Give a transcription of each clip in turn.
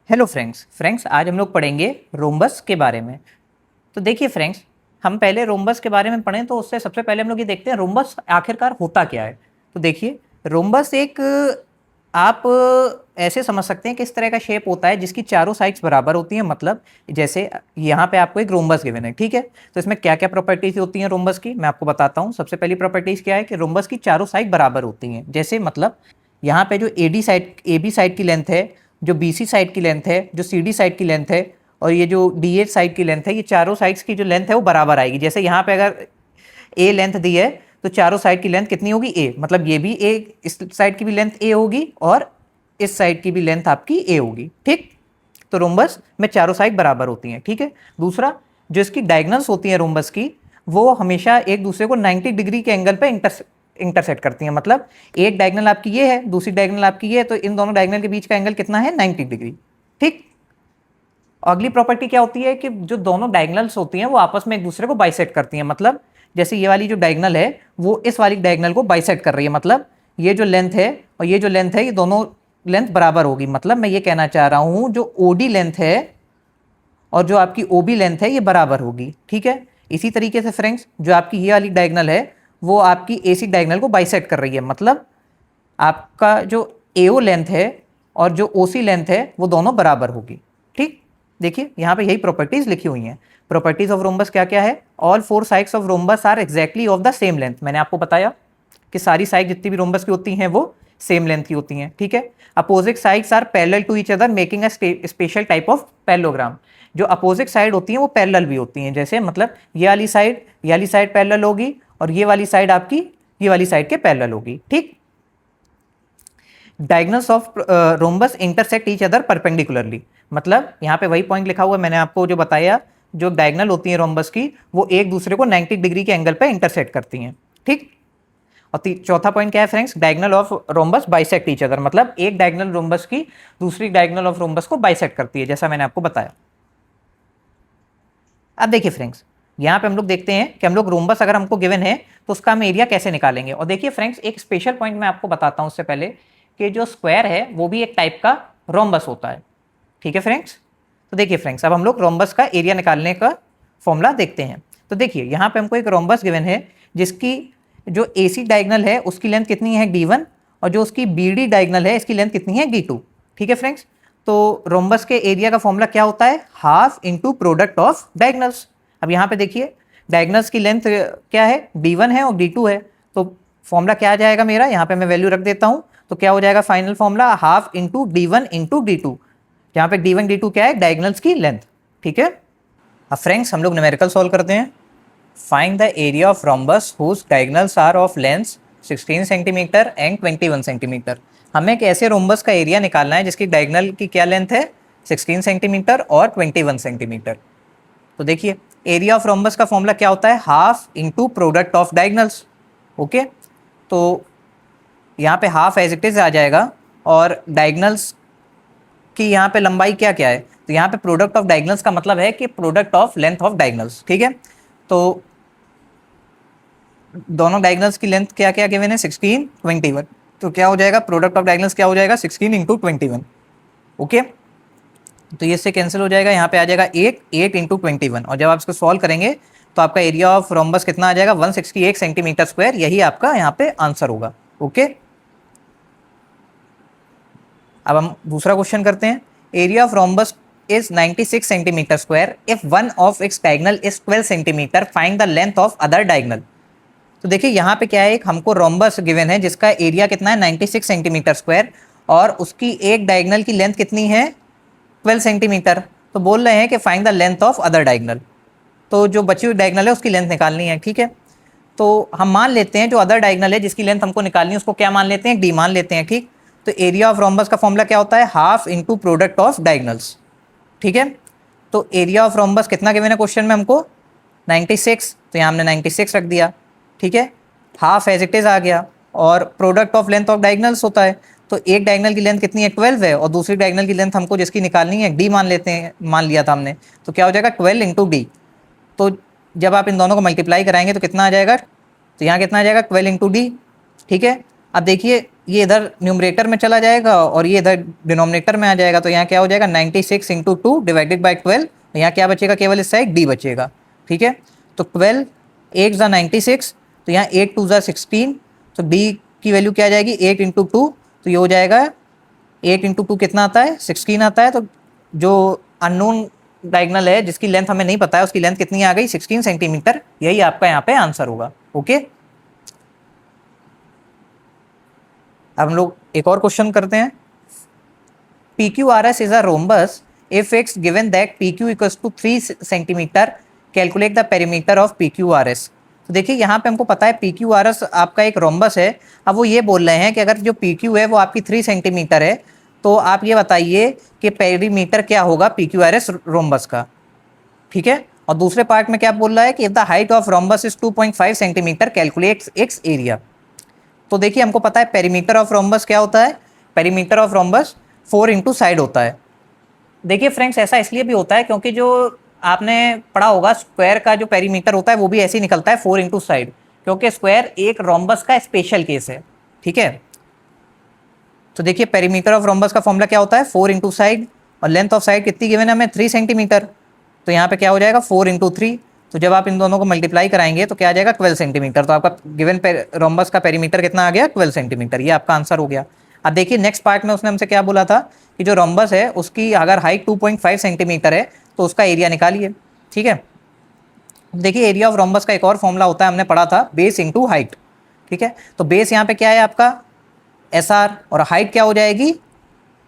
Hello friends आज हम लोग पढ़ेंगे रोम्बस के बारे में। तो देखिए फ्रेंड्स, हम पहले रोम्बस के बारे में पढ़ें तो उससे सबसे पहले हम लोग ये देखते हैं रोम्बस आखिरकार होता क्या है। तो देखिए, रोम्बस एक आप ऐसे समझ सकते हैं कि इस तरह का शेप होता है जिसकी चारों साइड्स बराबर होती हैं। मतलब जैसे यहाँ पे आपको एक रोम्बस गिवन है, ठीक है। तो इसमें क्या क्या प्रॉपर्टीज होती हैं रोम्बस की, मैं आपको बताता हूँ। सबसे पहली प्रॉपर्टीज क्या है कि रोम्बस की चारों साइड बराबर होती हैं। जैसे मतलब यहाँ पे जो ए बी साइड की लेंथ है, जो बी सी साइड की लेंथ है, जो सी डी साइड की लेंथ है और ये जो डी एच साइड की लेंथ है, ये चारों साइड्स की जो लेंथ है वो बराबर आएगी। जैसे यहाँ पे अगर ए लेंथ दी है तो चारों साइड की लेंथ कितनी होगी, ए। मतलब ये भी ए, इस साइड की भी लेंथ ए होगी और इस साइड की भी लेंथ आपकी ए होगी, ठीक। तो रोम्बस में चारों साइड बराबर होती हैं, ठीक है। दूसरा, जो इसकी डायगोनल्स होती हैं रोम्बस की, वो हमेशा एक दूसरे को 90 डिग्री के एंगल पे इंटरसेक्ट करती हैं। मतलब एक डायगोनल आपकी ये है, दूसरी डायगोनल आपकी ये है, तो इन दोनों डायगोनल के बीच का एंगल कितना है, 90 डिग्री, ठीक। अगली प्रॉपर्टी क्या होती है कि जो दोनों डायगोनल्स होती हैं वो आपस में एक दूसरे को बाइसेक्ट करती हैं। मतलब जैसे ये वाली जो डायगोनल है वो इस वाली डायगोनल को बाइसेक्ट कर रही है। मतलब ये जो लेंथ है और ये जो लेंथ है, ये दोनों लेंथ बराबर होगी। मतलब मैं ये कहना चाह रहा हूं जो ओडी लेंथ है और जो आपकी ओबी लेंथ है ये बराबर होगी, ठीक है। इसी तरीके से फ्रेंड्स, जो आपकी ये वाली डायगोनल है वो आपकी एसी डायगोनल को बाइसेक्ट कर रही है। मतलब आपका जो एओ लेंथ है और जो ओसी लेंथ है वो दोनों बराबर होगी, ठीक। देखिए यहाँ पे यही प्रॉपर्टीज लिखी हुई हैं। प्रॉपर्टीज ऑफ रोम्बस क्या क्या है, all four sides of rhombus are exactly of the same length. मैंने आपको बताया कि सारी साइड जितनी भी रोम्बस की होती हैं वो सेम लेंथ की होती हैं, ठीक है। Opposite sides are parallel to each other making a special type of parallelogram. जो अपोजिट साइड होती हैं वो पैरेलल भी होती हैं। जैसे मतलब ये वाली साइड पैरेलल होगी और ये वाली साइड आपकी ये वाली साइड के पैरेलल होगी, ठीक। Diagonals of rhombus intersect each other perpendicularly. मतलब यहाँ पे वही पॉइंट लिखा हुआ है मैंने आपको जो बताया, जो डायगोनल होती है रोम्बस की वो एक दूसरे को 90 डिग्री के एंगल पे इंटरसेक्ट करती हैं, ठीक। और चौथा पॉइंट क्या है friends, diagonal of rhombus bisect each other. मतलब एक डायगोनल रोम्बस की दूसरी डायगोनल ऑफ रोम्बस को बाइसेक्ट करती है, जैसा मैंने आपको बताया। अब देखिए फ्रेंड्स, यहाँ पे हम लोग देखते हैं कि हम लोग रोम्बस अगर हमको गिवन है तो उसका हम एरिया कैसे निकालेंगे। और देखिए फ्रेंड्स, एक स्पेशल पॉइंट मैं आपको बताता हूँ उससे पहले कि जो स्क्वायर है वो भी एक टाइप का रोम्बस होता है, ठीक है फ्रेंड्स। तो देखिए फ्रेंड्स, अब हम लोग रोम्बस का एरिया निकालने का फॉर्मूला देखते हैं। तो देखिए यहाँ पे हमको एक रोम्बस गिवन है जिसकी जो AC डायगोनल है उसकी लेंथ कितनी है, D1, और जो उसकी BD डायगोनल है इसकी लेंथ कितनी है, D2, ठीक है फ्रेंड्स। तो रोम्बस के एरिया का फॉर्मूला क्या होता है, half into product of diagonals. अब यहाँ पे देखिए डायगोनल्स की लेंथ क्या है, D1 है और D2 है। तो फॉर्मूला क्या आ जाएगा मेरा, यहाँ पे मैं वैल्यू रख देता हूँ। तो क्या हो जाएगा final formula, half into D1 into D2, जहाँ पे D1 D2 क्या है, डायगोनल्स की लेंथ, ठीक है। अब फ्रेंड्स हम लोग न्यूमेरिकल सॉल्व करते हैं। Find the area of rhombus whose diagonals are of length 16 centimetre and 21 centimetre. हमें एक ऐसे रोम्बस का एरिया निकालना है जिसकी डायगोनल की क्या लेंथ है, 16 सेंटीमीटर और 21 सेंटीमीटर। तो देखिए एरिया ऑफ रोम्बस का फॉर्मूला क्या होता है, half into product of diagonals, okay. तो यहाँ पे हाफ एज इट इज आ जाएगा और डायगोनल्स की यहाँ पे लंबाई क्या क्या है, तो यहाँ पे प्रोडक्ट ऑफ डायगोनल्स का मतलब है कि product of length of diagonals, ठीक है। तो दोनों डायगोनल्स की लेंथ क्या क्या गिवन है, 16 21। तो क्या हो जाएगा, प्रोडक्ट ऑफ डायगोनल्स क्या हो जाएगा, 16 इंटू 21, ओके। तो ये इससे कैंसिल हो जाएगा, यहाँ पे आ जाएगा 8 इंटू 21, और जब आप इसको सॉल्व करेंगे तो आपका एरिया ऑफ रोम्बस कितना आ जाएगा, 168 सेंटीमीटर स्क्वायर। यही आपका यहाँ पे आंसर होगा, ओके। अब हम दूसरा क्वेश्चन करते हैं। Area of rhombus is 96 centimetre square if one of its diagonal is 12 centimetre, find the length of other diagonal. तो देखिए यहाँ पे क्या है, एक हमको रोम्बस गिवन है जिसका एरिया कितना है, 96 सेंटीमीटर स्क्वायर, और उसकी एक डायगोनल की लेंथ कितनी है, 12 सेंटीमीटर। तो बोल रहे हैं कि find the length of other diagonal. तो जो बची हुई डायगोनल है उसकी लेंथ निकालनी है, ठीक है। तो हम मान लेते हैं जो अदर डायगोनल है जिसकी लेंथ हमको निकालनी है उसको क्या मान लेते हैं, D मान लेते हैं, ठीक। तो एरिया ऑफ रोम्बस का फॉर्मूला क्या होता है, half into product of diagonals, ठीक है। तो एरिया ऑफ रोम्बस कितना गिवन है क्वेश्चन में हमको, 96, तो यहाँ हमने 96 रख दिया, ठीक है। हाफ एज इट इज आ गया, और product of length of diagonals होता है, तो एक डायगोनल की लेंथ कितनी है, 12 है, और दूसरी डायगोनल की लेंथ हमको जिसकी निकालनी है D मान लेते हैं, मान लिया था हमने। तो क्या हो जाएगा 12 इंटू D। तो जब आप इन दोनों को मल्टीप्लाई कराएंगे तो कितना आ जाएगा, तो यहाँ कितना आ जाएगा 12 इंटू D, ठीक है। अब देखिए ये इधर न्यूमरेटर में चला जाएगा और ये इधर डिनोमिनेटर में आ जाएगा, तो यहाँ क्या हो जाएगा 96 इंटू 2 डिवाइडेड बाई 12, यहाँ क्या बचेगा, केवल इस साइड डी बचेगा। ठीक है, तो 12 8 ज़ा 96, तो यहाँ 8 2 ज़ा 16, तो डी की वैल्यू क्या आ जाएगी 8 इंटू 2, तो ये हो जाएगा 8 इंटू 2 कितना आता है 16 आता है। तो जो अननोन डायगोनल है जिसकी लेंथ हमें नहीं पता है उसकी लेंथ कितनी आ गई 16 सेंटीमीटर, यही आपका यहाँ पे आंसर होगा। ओके, अब हम लोग एक और क्वेश्चन करते हैं। PQRS is a rhombus if x given that PQ equals to 3 centimetre, calculate the perimeter of PQRS। तो देखिए यहाँ पे हमको पता है PQRS आपका एक रोम्बस है। अब वो ये बोल रहे हैं कि अगर जो PQ है वो आपकी 3 सेंटीमीटर है, तो आप ये बताइए कि पेरीमीटर क्या होगा PQRS रोम्बस का। ठीक है, और दूसरे पार्ट में क्या बोल रहा है कि if the height of rhombus is 2.5 centimetre calculate its area. तो देखिए हमको पता है पेरीमीटर ऑफ रोम्बस क्या होता है, perimeter of rhombus 4 into side होता है। देखिए फ्रेंड्स ऐसा इसलिए भी होता है क्योंकि जो आपने पढ़ा होगा स्क्वायर का जो पेरीमीटर होता है वो भी ऐसे ही निकलता है 4 इंटू साइड, क्योंकि स्क्वायर एक रोम्बस का स्पेशल केस है। ठीक है, तो देखिए पेरीमीटर ऑफ रोम्बस का फॉर्मूला क्या होता है 4 इंटू साइड, और लेंथ ऑफ साइड कितनी गिवन है हमें 3 सेंटीमीटर, तो यहाँ पे क्या हो जाएगा 4 इंटू 3, तो जब आप इन दोनों को मल्टीप्लाई कराएंगे तो क्या आ जाएगा 12 सेंटीमीटर। तो आपका गिवन रोम्बस का पेरीमीटर कितना आ गया 12 सेंटीमीटर, ये आपका आंसर हो गया। अब देखिए नेक्स्ट पार्ट में उसने हमसे क्या बोला था कि जो रोम्बस है उसकी अगर हाइट 2.5 सेंटीमीटर है तो उसका एरिया निकालिए। ठीक है, देखिए एरिया ऑफ रोम्बस का एक और फॉर्मूला होता है, हमने पढ़ा था बेस इंटू हाइट। ठीक है, तो बेस यहाँ पे क्या है आपका SR और हाइट क्या हो जाएगी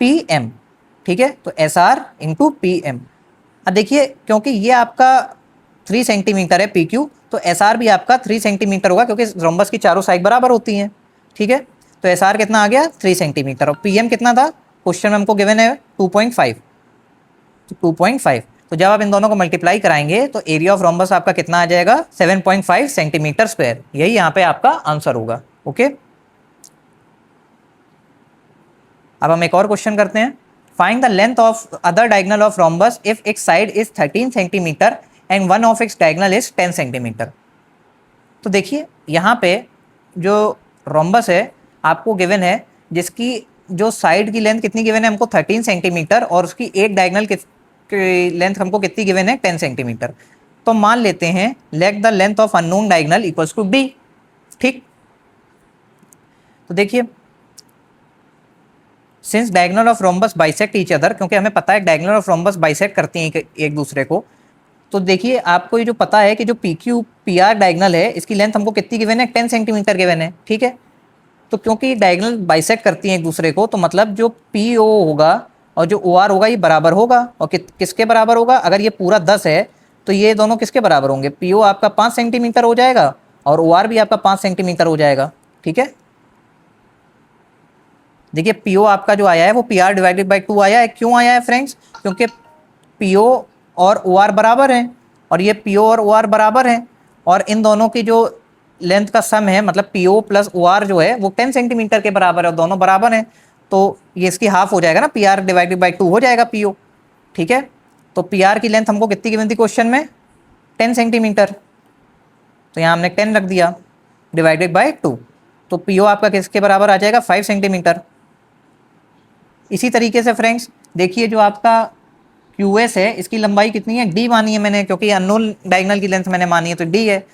PM। ठीक है, तो SR इंटू PM। अब देखिए क्योंकि ये आपका 3 सेंटीमीटर है PQ, तो SR भी आपका 3 सेंटीमीटर होगा क्योंकि रोम्बस की चारों साइड बराबर होती हैं। ठीक है, तो SR कितना आ गया 3 सेंटीमीटर, और PM कितना था क्वेश्चन में हमको गिवन है 2.5, तो 2.5, तो जब आप इन दोनों को मल्टीप्लाई कराएंगे तो एरिया ऑफ रोम्बस आपका कितना आ जाएगा 7.5 सेंटीमीटर स्क्वायर, यही यहाँ पे आपका आंसर होगा। ओके, अब हम एक और क्वेश्चन करते हैं। Find the length of other diagonal of rhombus if एक side is 13 centimetre and one of its diagonal is 10 centimetre. तो देखिए यहाँ पे जो रोम्बस है आपको गिवन है जिसकी जो साइड की लेंथ कितनी गिवन है हमको 13 सेंटीमीटर, और उसकी एक डायगोनल की लेंथ हमको कितनी गिवन है 10 सेंटीमीटर। तो मान लेते हैं let the length of unknown diagonal equals to D। ठीक, तो देखिए since diagonal of rhombus bisect each other, क्योंकि हमें पता है डायगोनल ऑफ रोम्बस बाइसेक्ट करती हैं एक दूसरे को, तो देखिए आपको ये जो पता है कि जो PQ PR डायगोनल है इसकी लेंथ हमको कितनी गिवन है 10 सेंटीमीटर गिवन है। ठीक है, तो क्योंकि डायगोनल बाइसेक्ट करती हैं एक दूसरे को, तो मतलब जो PO होगा और जो OR होगा ये बराबर होगा, और किसके बराबर होगा, अगर ये पूरा 10 है तो ये दोनों किसके बराबर होंगे, PO आपका 5 सेंटीमीटर हो जाएगा और OR भी आपका 5 सेंटीमीटर हो जाएगा। ठीक है, देखिए PO आपका जो आया है वो PR डिवाइडेड बाई 2 आया है। क्यों आया है फ्रेंड्स, क्योंकि PO और OR बराबर हैं, और ये PO और OR बराबर हैं, और इन दोनों की जो लेंथ का सम है मतलब PO प्लस OR जो है वो 10 सेंटीमीटर के बराबर है, और दोनों बराबर हैं, तो ये इसकी हाफ हो जाएगा ना, PR डिवाइडेड बाई 2 हो जाएगा PO। ठीक है, तो PR की लेंथ हमको कितनी गिवन थी क्वेश्चन में 10 सेंटीमीटर, तो यहाँ हमने 10 रख दिया डिवाइडेड बाई 2, तो PO आपका किसके बराबर आ जाएगा 5 सेंटीमीटर। इसी तरीके से फ्रेंड्स देखिए जो आपका QS है इसकी लंबाई कितनी है D मानी है मैंने, क्योंकि अननोन डायगोनल की लेंथ मैंने मानी है तो D है।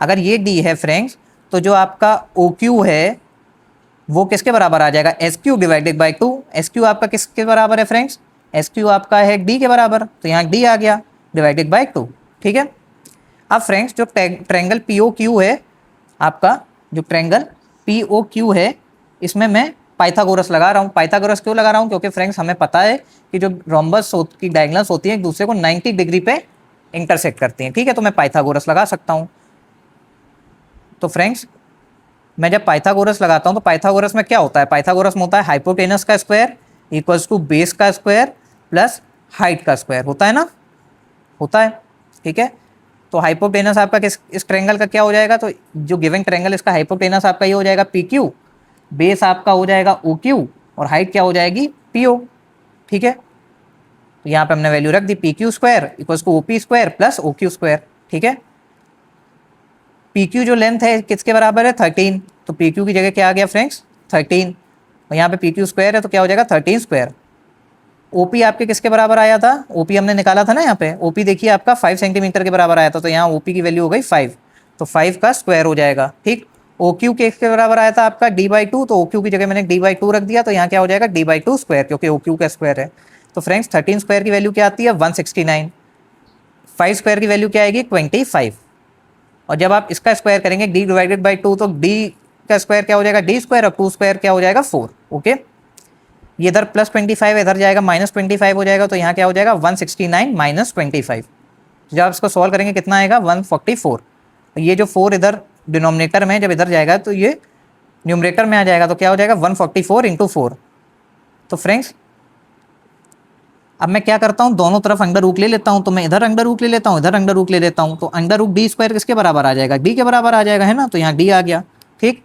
अगर ये D है फ्रेंड्स तो जो आपका OQ है वो किसके बराबर आ जाएगा SQ डिवाइडेड बाई 2। SQ आपका किसके बराबर है फ्रेंड्स, SQ आपका है D के बराबर, तो यहाँ D आ गया डिवाइडेड बाई 2। ठीक है, अब फ्रेंड्स जो ट्रायंगल POQ है आपका, जो ट्रायंगल POQ है इसमें मैं पाइथागोरस लगा रहा हूँ। पाइथागोरस क्यों लगा रहा हूँ, क्योंकि फ्रेंड्स हमें पता है कि जो रोम्बस की डायगोनल्स होती हैं एक दूसरे को 90 डिग्री पे इंटरसेक्ट करती हैं। ठीक है, तो मैं पाइथागोरस लगा सकता हूँ। तो फ्रेंड्स मैं जब पाइथागोरस लगाता हूँ तो पाइथागोरस में क्या होता है, पाइथागोरस में होता है हाइपोटेनस का स्क्वायर इक्वल्स टू बेस का स्क्वायर प्लस हाइट का स्क्वायर, होता है ना, होता है। ठीक है, तो हाइपोटेनस आपका इस ट्रायंगल का क्या हो जाएगा, तो जो गिवन ट्रायंगल इसका हाइपोटेनस आपका ये हो जाएगा PQ, बेस आपका हो जाएगा OQ, और हाइट क्या हो जाएगी PO। ठीक है, तो यहाँ पे हमने वैल्यू रख दी PQ square equals to OP square plus OQ square. ठीक है, PQ जो लेंथ है किसके बराबर है 13, तो PQ की जगह क्या आ गया फ्रेंड्स 13, और यहाँ पे पी क्यू स्क्वायर है तो क्या हो जाएगा 13 स्क्वायर। ओपी आपके किसके बराबर आया था, ओपी हमने निकाला था ना यहाँ पे, ओपी देखिए आपका 5 सेंटीमीटर के बराबर आया था, तो यहाँ ओपी की वैल्यू हो गई 5, तो 5 का स्क्वायर हो जाएगा। ठीक, ओ क्यू के बराबर आया था आपका d/2, तो ओ क्यू की जगह मैंने d/2 रख दिया, तो यहाँ क्या हो जाएगा d/2 स्क्वायर, क्योंकि ओ क्यू का स्क्वायर है। तो फ्रेंड्स 13 स्क्वायर की वैल्यू क्या आती है 169, 5 स्क्वायर की वैल्यू क्या आएगी 25, और जब आप इसका स्क्वायर करेंगे d/2 तो d का स्क्वायर क्या हो जाएगा d स्क्वायर, और 2 स्क्वायर क्या हो जाएगा 4। ओके, ये इधर +25 इधर जाएगा -25 हो जाएगा, तो यहाँ क्या हो जाएगा 169 - 25। जब आप इसको सॉल्व करेंगे कितना आएगा 144, ये जो 4 इधर डिनोमिनेटर में जब इधर जाएगा तो ये न्यूमरेटर में आ जाएगा, तो क्या हो जाएगा 144 × 4। तो फ्रेंड्स अब मैं क्या करता हूँ, दोनों तरफ अंडर रूट ले लेता हूँ, तो मैं इधर अंडर रूट ले लेता हूँ, इधर अंडर रूट ले लेता हूँ, तो अंडर रूट d स्क्वायर किसके बराबर आ जाएगा d के बराबर आ जाएगा, है ना, तो यहाँ d आ गया। ठीक,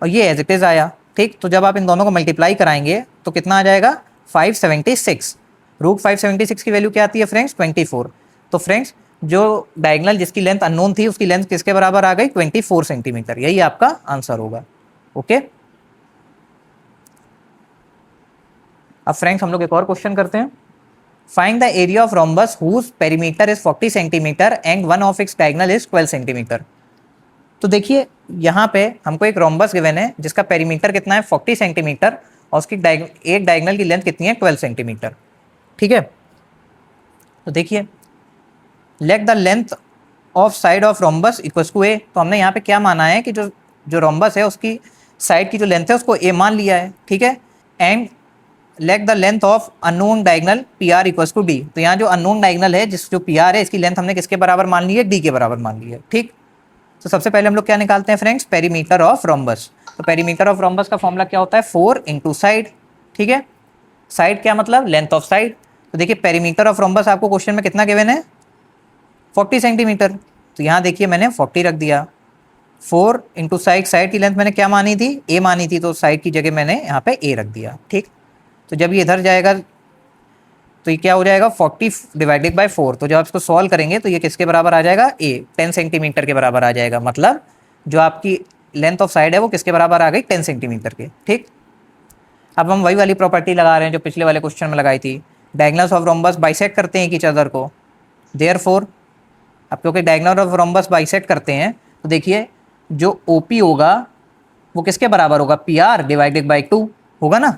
और ये एज इट इज आया। ठीक, तो जब आप इन दोनों को मल्टीप्लाई कराएंगे तो कितना आ जाएगा 576, रूट 576 की वैल्यू क्या आती है फ्रेंड्स 24। तो फ्रेंड्स जो डायगोनल जिसकी लेंथ अननोन थी उसकी लेंथ किसके बराबर आ गई 24 सेंटीमीटर, यही आपका आंसर होगा। ओके, अब फ्रेंड्स हम लोग एक और क्वेश्चन करते हैं। Find the area of rhombus whose perimeter is 40 centimetre and one of its diagonal is 12 centimetre. तो देखिए यहाँ पे हमको एक रोम्बस गिवन है जिसका पेरीमीटर कितना है 40 सेंटीमीटर और उसकी एक डायगोनल की लेंथ कितनी है 12 सेंटीमीटर। ठीक है, तो देखिए let the length of side of rhombus equals to a, तो हमने यहाँ पे क्या माना है कि जो जो रोम्बस है उसकी साइड की जो लेंथ है उसको ए मान लिया है। ठीक है, and let the length of unknown diagonal P R equals to D, तो यहाँ जो अननोन डायगोनल है जो पी आर है इसकी लेंथ हमने किसके बराबर मान ली है डी के बराबर मान ली है। ठीक, तो सबसे पहले हम लोग क्या निकालते हैं फ्रेंड्स पेरीमीटर ऑफ रोम्बस। तो पेरीमीटर ऑफ रोम्बस का फॉर्मूला क्या होता है 4 × साइड। ठीक है, साइड क्या मतलब लेंथ ऑफ साइड। तो देखिए पेरीमीटर ऑफ रोम्बस आपको क्वेश्चन में कितना गिवन है 40 सेंटीमीटर, तो यहाँ देखिए मैंने 40 रख दिया। 4 × साइड, साइड की लेंथ मैंने क्या मानी थी ए मानी थी, तो साइड की जगह मैंने यहाँ पे ए रख दिया। ठीक, तो जब ये इधर जाएगा तो ये क्या हो जाएगा 40/4, तो जब आप इसको सॉल्व करेंगे तो ये किसके बराबर आ जाएगा ए 10 सेंटीमीटर के बराबर आ जाएगा, मतलब जो आपकी लेंथ ऑफ साइड है वो किसके बराबर आ गई 10 सेंटीमीटर के। ठीक, अब हम वही वाली प्रॉपर्टी लगा रहे हैं जो पिछले वाले क्वेश्चन में लगाई थी, डायगोनल्स ऑफ रोम्बस बाइसेक्ट करते हैं ईच अदर को, देयरफॉर अब क्योंकि डायगोनल ऑफ रोम्बस बाइसेक्ट करते हैं तो देखिए जो ओपी होगा वो किसके बराबर होगा PR/2 होगा ना।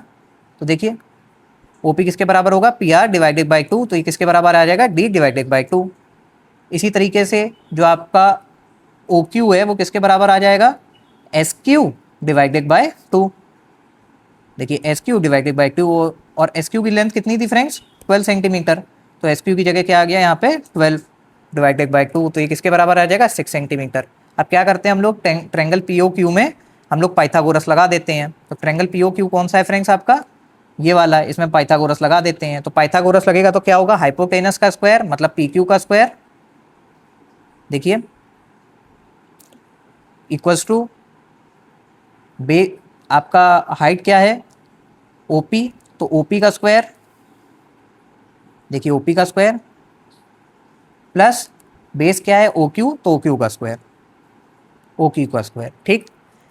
तो देखिए ओपी किसके बराबर होगा PR/2, तो ये किसके बराबर आ जाएगा D/2। इसी तरीके से जो आपका OQ है वो किसके बराबर आ जाएगा SQ/2। देखिए SQ/2, और SQ की लेंथ कितनी थी फ्रेंड्स 12 सेंटीमीटर, तो SQ की जगह क्या आ गया यहाँ पे 12/2, तो ये किसके बराबर आ जाएगा 6 सेंटीमीटर। अब क्या करते हैं हम लोग ट्रायंगल POQ में हम लोग पाइथागोरस लगा देते हैं। तो ट्रायंगल POQ कौन सा है फ्रेंड्स आपका ये वाला है, इसमें पाइथागोरस लगा देते हैं। तो पाइथागोरस लगेगा तो क्या होगा हाइपोटेनस का स्क्वायर मतलब PQ का स्क्वायर, देखिए इक्वल्स टू बे आपका हाइट क्या है OP, तो OP का स्क्वायर, देखिए OP का स्क्वायर प्लस बेस क्या है OQ, तो OQ का स्क्वायर, OQ का स्क्वायर। ठीक,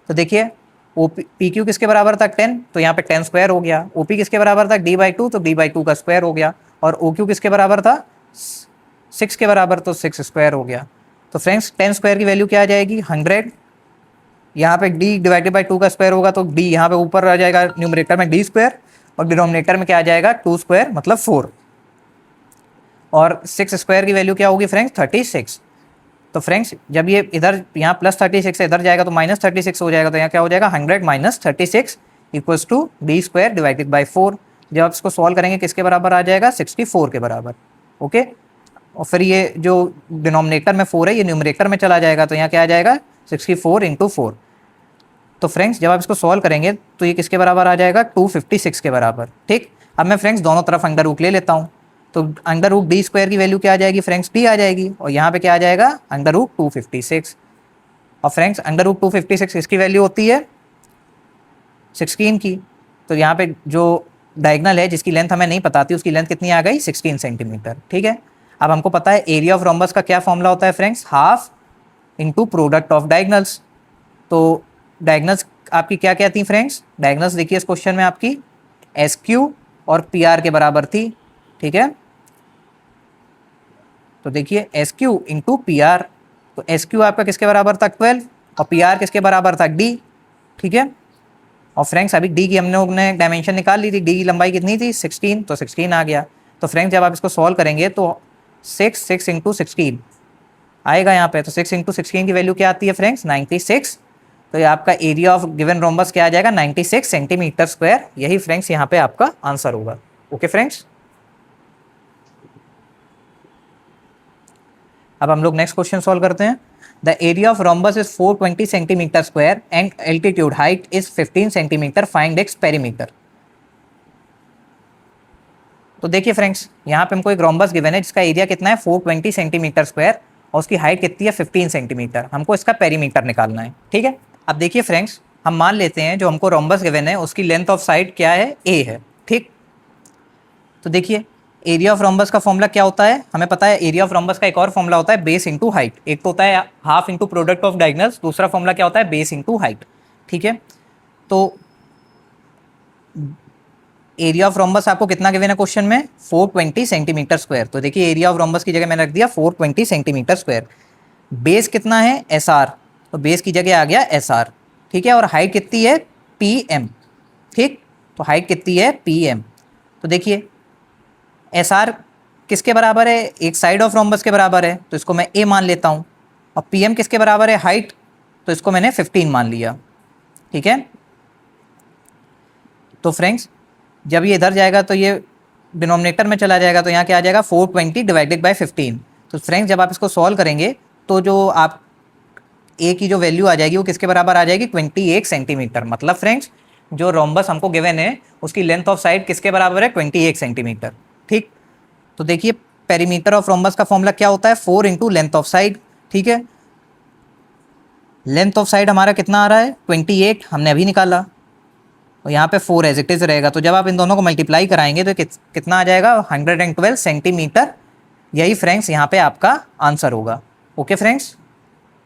तो देखिए PQ किसके बराबर था 10, तो यहाँ पे 10 स्क्वायर हो गया। OP किसके बराबर था D/2, तो D/2 का स्क्वायर हो गया, और OQ किसके बराबर था 6 के बराबर, तो 6 स्क्वायर हो गया। तो फ्रेंड्स 10 स्क्वायर की वैल्यू क्या आ जाएगी 100, यहाँ पे D/2 का स्क्वायर होगा तो D यहाँ पे ऊपर आ जाएगा न्यूमरेटर में D स्क्वायर, और डिनोमिनेटर में क्या आ जाएगा 2 स्क्वायर मतलब 4, और 6 स्क्वायर की वैल्यू क्या होगी फ्रेंड्स 36। तो फ्रेंड्स जब ये इधर यहाँ +36 इधर जाएगा तो -36 हो जाएगा, तो यहाँ क्या हो जाएगा 100 - 36 इक्वल्स टू D²/4। जब आप इसको सॉल्व करेंगे किसके बराबर आ जाएगा 64 के बराबर। ओके, और फिर ये जो डिनोमिनेटर में 4 है ये न्यूमरेटर में चला जाएगा, तो यहाँ क्या आ जाएगा 64 × 4। तो फ्रेंड्स जब आप इसको सॉल्व करेंगे तो ये किसके बराबर आ जाएगा 256 के बराबर। ठीक, अब मैं फ्रेंड्स दोनों तरफ अंडर रूट ले लेता हूँ, तो अंडर रूट D² की वैल्यू क्या आ जाएगी फ्रेंड्स D आ जाएगी, और यहाँ पे क्या आ जाएगा अंडर रूट 256, और फ्रेंड्स अंडर रूट 256 इसकी वैल्यू होती है 16 की। तो यहाँ पे जो डायगोनल है जिसकी लेंथ हमें नहीं पता थी उसकी लेंथ कितनी आ गई 16 सेंटीमीटर। ठीक है, अब हमको पता है एरिया ऑफ रोम्बस का क्या फॉर्मूला होता है friends, half into product of diagonals. तो डायगोनल्स आपकी क्या क्या थी फ्रेंड्स? डायगोनल्स देखिए इस क्वेश्चन में आपकी SQ और PR के बराबर थी, ठीक है। तो देखिए SQ इंटू PR, तो SQ आपका किसके बराबर था 12 और PR किसके बराबर था D, ठीक है। और फ्रेंड्स अभी D की हम लोग ने डायमेंशन निकाल ली थी, D की लंबाई कितनी थी 16, तो 16 आ गया। तो फ्रेंड्स जब आप इसको सॉल्व करेंगे तो 6 इंटू 16 आएगा यहाँ पे, तो 6 इंटू 16 की वैल्यू क्या आती है फ्रेंड्स? 96। तो ये आपका एरिया ऑफ गिवन रोम्बस क्या आ जाएगा? 96 सेंटीमीटर स्क्वायर। यही फ्रेंड्स यहाँ पे आपका आंसर होगा। ओके फ्रेंड्स, अब हम लोग नेक्स्ट क्वेश्चन सॉल्व करते हैं। The area of rhombus is 420 centimetre square and altitude height is 15 centimetre, find its perimeter. तो देखिए फ्रेंड्स यहाँ पे हमको एक रोम्बस गिवन है जिसका एरिया कितना है 420 सेंटीमीटर स्क्वायर और उसकी हाइट कितनी है 15 सेंटीमीटर। हमको इसका पेरीमीटर निकालना है, ठीक है। अब देखिए फ्रेंड्स हम मान लेते हैं जो हमको रोम्बस गिवन है उसकी लेंथ ऑफ साइड क्या है? A है, ठीक। तो देखिए एरिया ऑफ रोम्बस का फॉर्मूला क्या होता है? हमें पता है एरिया ऑफ रोम्बस का एक और फॉर्मूला होता है बेस इंटू हाइट। एक तो होता है half into product of diagonals, दूसरा फॉर्मूला क्या होता है? बेस इंटू हाइट, ठीक है। तो एरिया ऑफ रोम्बस आपको कितना गिवन है क्वेश्चन में? 420 सेंटीमीटर स्क्वायर। तो देखिए एरिया ऑफ रोम्बस की जगह मैंने रख दिया 420 सेंटीमीटर स्क्वायर। बेस कितना है? SR, तो बेस की जगह आ गया SR, ठीक है। और हाइट कितनी है? PM, ठीक। तो हाइट कितनी है? PM। तो देखिए SR किसके बराबर है? एक साइड ऑफ रोम्बस के बराबर है, तो इसको मैं A मान लेता हूँ। और PM किसके बराबर है? हाइट, तो इसको मैंने 15 मान लिया, ठीक है। तो फ्रेंड्स जब ये इधर जाएगा तो ये डिनोमिनेटर में चला जाएगा, तो यहाँ क्या आ जाएगा? 420 डिवाइडेड बाय 15। तो फ्रेंड्स जब आप इसको सॉल्व करेंगे तो जो आप A की जो वैल्यू आ जाएगी वो किसके बराबर आ जाएगी? 28 सेंटीमीटर। मतलब फ्रेंड्स जो रोम्बस हमको गिवन है उसकी लेंथ ऑफ साइड किसके बराबर है? 28 सेंटीमीटर, ठीक। तो देखिए पेरीमीटर ऑफ रोम्बस का फॉर्मूला क्या होता है? 4 इंटू लेंथ ऑफ साइड, ठीक है। लेंथ ऑफ साइड हमारा कितना आ रहा है? 28, हमने अभी निकाला। और यहाँ पे 4 एज इट इज रहेगा, तो जब आप इन दोनों को मल्टीप्लाई कराएंगे तो कितना आ जाएगा? 112 सेंटीमीटर। यही फ्रेंड्स यहाँ पे आपका आंसर होगा। ओके फ्रेंड्स,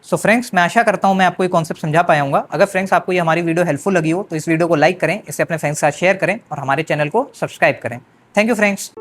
सो फ्रेंड्स मैं आशा करता हूँ मैं आपको ये कॉन्सेप्ट समझा पाया हूँ। अगर फ्रेंड्स आपको ये हमारी वीडियो हेल्पफुल लगी हो तो इस वीडियो को लाइक करें, इसे अपने फ्रेंड्स के साथ शेयर करें और हमारे चैनल को सब्सक्राइब करें। Thank you friends.